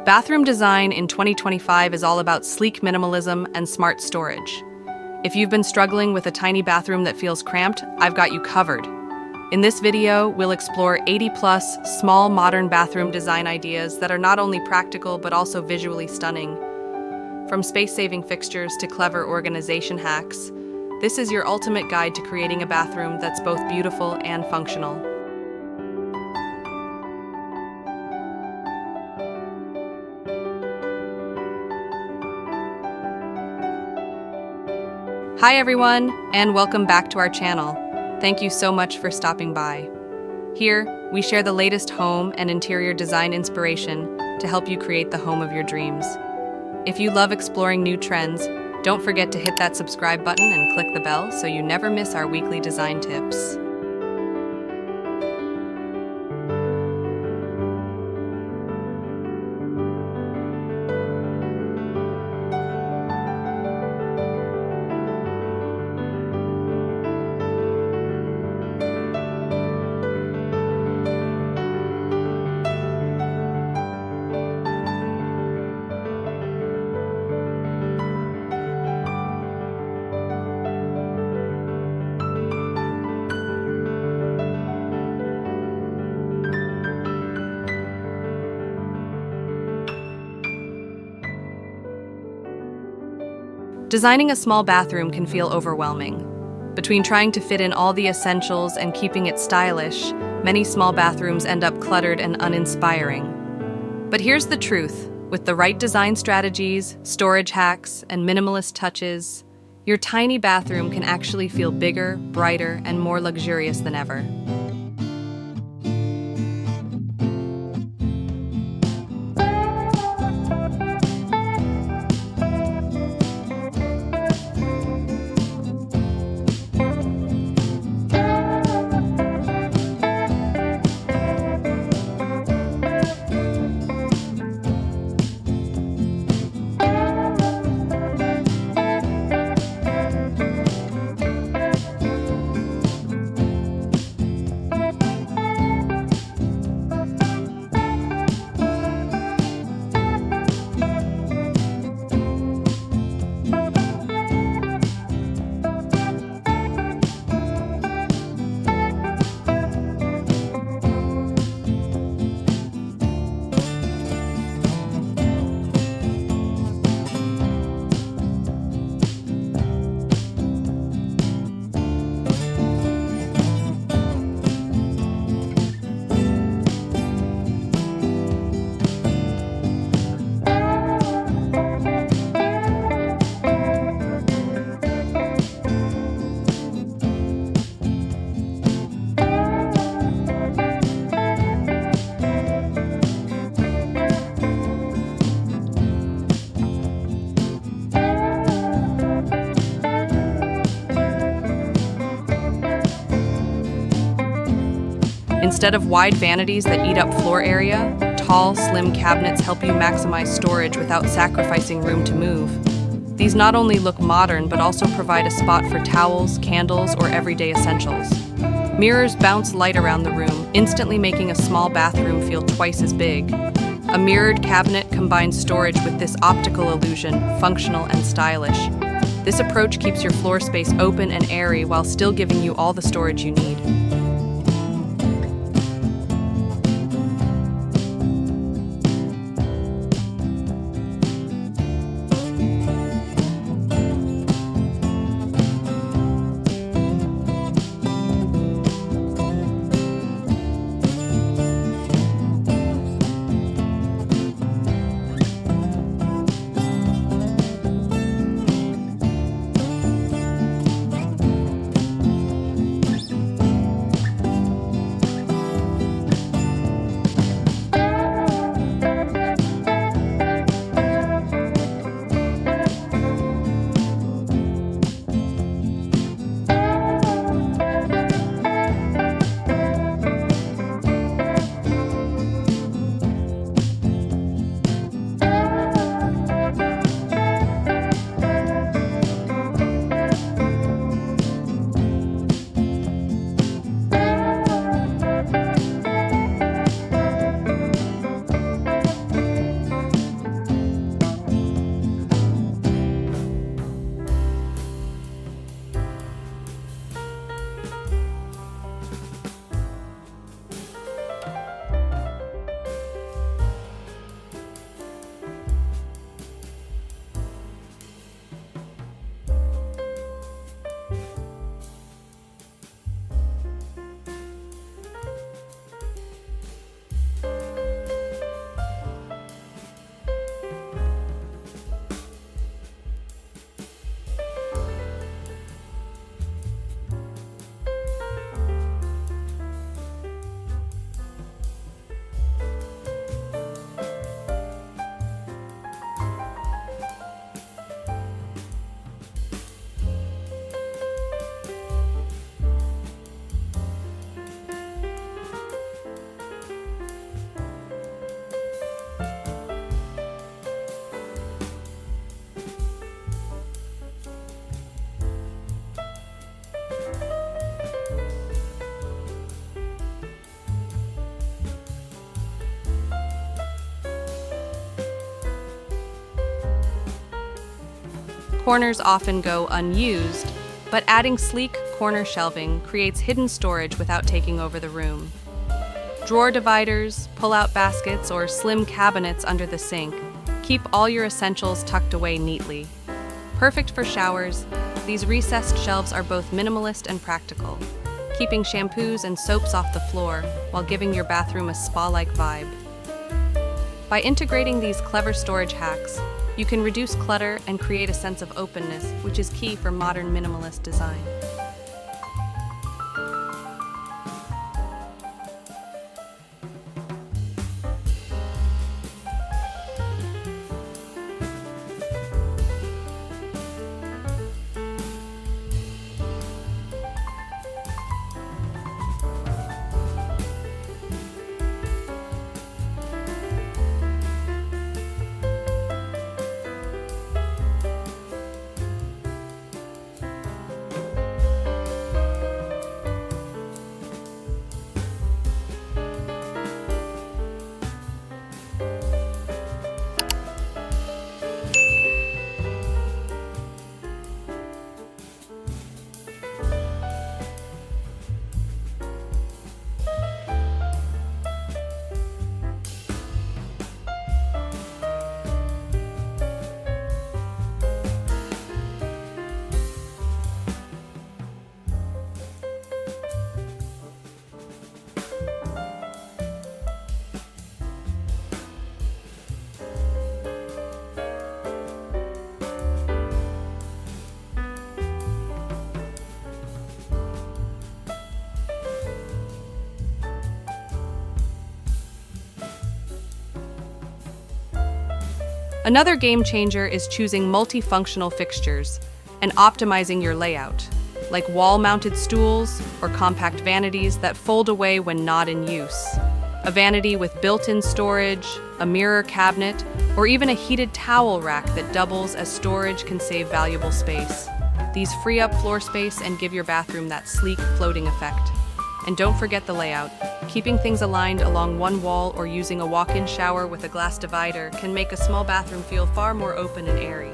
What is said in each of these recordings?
Bathroom design in 2025 is all about sleek minimalism and smart storage. If you've been struggling with a tiny bathroom that feels cramped, I've got you covered. In this video, we'll explore 80+ small modern bathroom design ideas that are not only practical but also visually stunning. From space-saving fixtures to clever organization hacks, this is your ultimate guide to creating a bathroom that's both beautiful and functional. Hi everyone, and welcome back to our channel. Thank you so much for stopping by. Here, we share the latest home and interior design inspiration to help you create the home of your dreams. If you love exploring new trends, don't forget to hit that subscribe button and click the bell so you never miss our weekly design tips. Designing a small bathroom can feel overwhelming. Between trying to fit in all the essentials and keeping it stylish, many small bathrooms end up cluttered and uninspiring. But here's the truth. With the right design strategies, storage hacks, and minimalist touches, your tiny bathroom can actually feel bigger, brighter, and more luxurious than ever. Instead of wide vanities that eat up floor area, tall, slim cabinets help you maximize storage without sacrificing room to move. These not only look modern, but also provide a spot for towels, candles, or everyday essentials. Mirrors bounce light around the room, instantly making a small bathroom feel twice as big. A mirrored cabinet combines storage with this optical illusion, functional and stylish. This approach keeps your floor space open and airy while still giving you all the storage you need. Corners often go unused, but adding sleek corner shelving creates hidden storage without taking over the room. Drawer dividers, pull-out baskets, or slim cabinets under the sink keep all your essentials tucked away neatly. Perfect for showers, these recessed shelves are both minimalist and practical, keeping shampoos and soaps off the floor while giving your bathroom a spa-like vibe. By integrating these clever storage hacks, you can reduce clutter and create a sense of openness, which is key for modern minimalist design. Another game changer is choosing multifunctional fixtures and optimizing your layout, like wall-mounted stools or compact vanities that fold away when not in use. A vanity with built-in storage, a mirror cabinet, or even a heated towel rack that doubles as storage can save valuable space. These free up floor space and give your bathroom that sleek, floating effect. And don't forget the layout. Keeping things aligned along one wall or using a walk-in shower with a glass divider can make a small bathroom feel far more open and airy.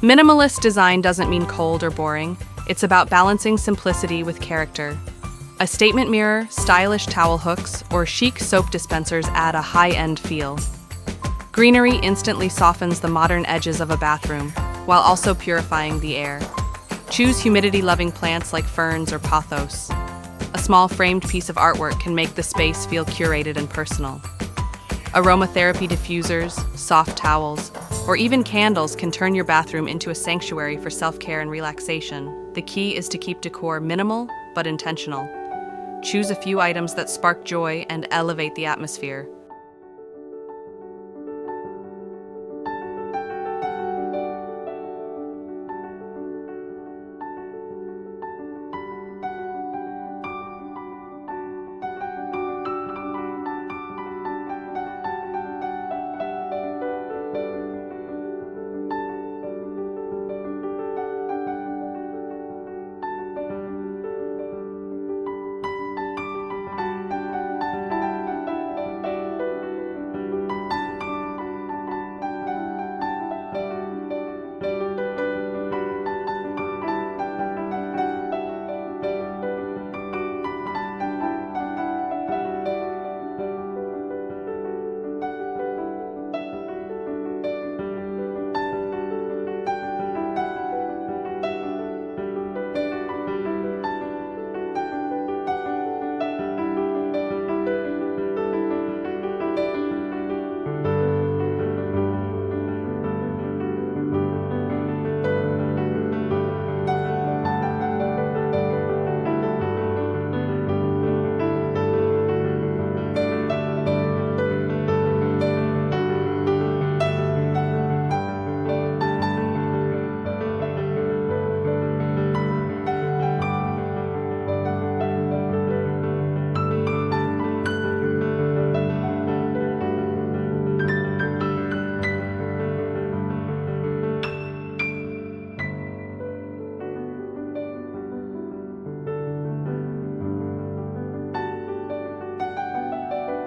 Minimalist design doesn't mean cold or boring. It's about balancing simplicity with character. A statement mirror, stylish towel hooks, or chic soap dispensers add a high-end feel. Greenery instantly softens the modern edges of a bathroom, while also purifying the air. Choose humidity-loving plants like ferns or pothos. A small framed piece of artwork can make the space feel curated and personal. Aromatherapy diffusers, soft towels, or even candles can turn your bathroom into a sanctuary for self-care and relaxation. The key is to keep decor minimal but intentional. Choose a few items that spark joy and elevate the atmosphere.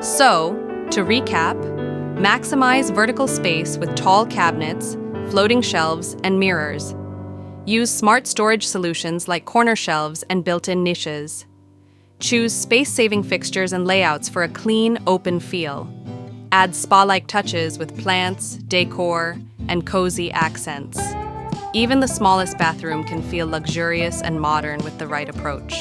So, to recap, maximize vertical space with tall cabinets, floating shelves, and mirrors. Use smart storage solutions like corner shelves and built-in niches. Choose space-saving fixtures and layouts for a clean, open feel. Add spa-like touches with plants, decor, and cozy accents. Even the smallest bathroom can feel luxurious and modern with the right approach.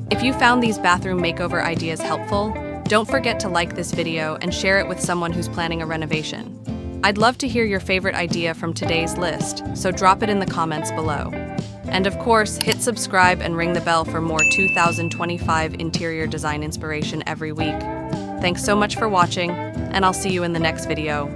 If you found these bathroom makeover ideas helpful, don't forget to like this video and share it with someone who's planning a renovation. I'd love to hear your favorite idea from today's list, so drop it in the comments below. And of course, hit subscribe and ring the bell for more 2025 interior design inspiration every week. Thanks so much for watching, and I'll see you in the next video.